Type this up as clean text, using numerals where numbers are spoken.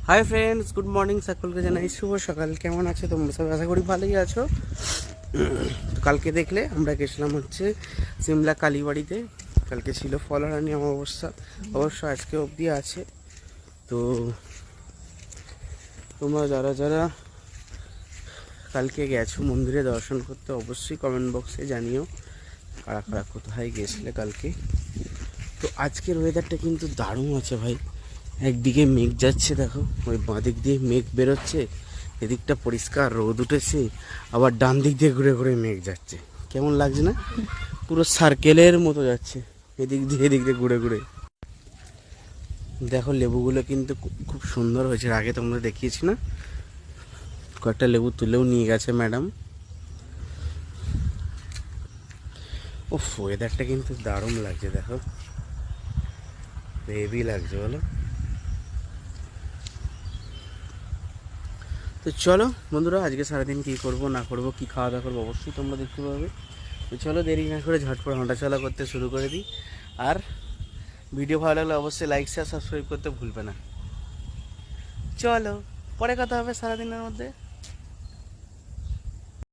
Hi friends, good morning. সকলকে জানাই শুভ সকাল। কেমন আছো তোমরা সবাই? আশা করি ভালোই আছো। তো কালকে দেখলে আমরা গেছিলাম হচ্ছে সিমলা কালীবাড়িতে। কালকে ছিল ফলহারানি অমাবস্যা, অবশ্য আজকে অবধি আছে। তো তোমরা যারা যারা কালকে গেছো মন্দিরে দর্শন করতে, অবশ্যই কমেন্ট বক্সে জানিও কারা কারা কোথায় গেছিলে কালকে। তো আজকের ওয়েদারটা কিন্তু দারুণ আছে ভাই। একদিকে মেঘ যাচ্ছে, দেখো ওই বাঁ দিক দিয়ে মেঘ বেরোচ্ছে, এদিকটা পরিষ্কার রোদ উঠেছে, আবার ডান দিক দিয়ে ঘুরে ঘুরে মেঘ যাচ্ছে। কেমন লাগছে না? পুরো সার্কেলের মতো যাচ্ছে, এদিক দিয়ে ঘুরে ঘুরে। দেখো লেবুগুলো কিন্তু খুব সুন্দর হয়েছে, আগে তোমরা দেখিয়েছি না? কয়েকটা লেবু তুলেও নিয়ে গেছে ম্যাডাম। ও ওয়েদারটা কিন্তু দারুণ লাগছে, দেখো হেভি লাগছে বলো। তো চলো বন্ধুরা, আজকে সারাদিন কী করবো না করবো, কী খাওয়া দাওয়া করবো, অবশ্যই তোমরা দেখতে পাবে। তো চলো দেরি না করে ঝটপট হাঁটাচলা করতে শুরু করে দিই। আর ভিডিও ভালো লাগলে অবশ্যই লাইক শেয়ার সাবস্ক্রাইব করতে ভুলবে না। চলো পরে কথা হবে সারাদিনের মধ্যে।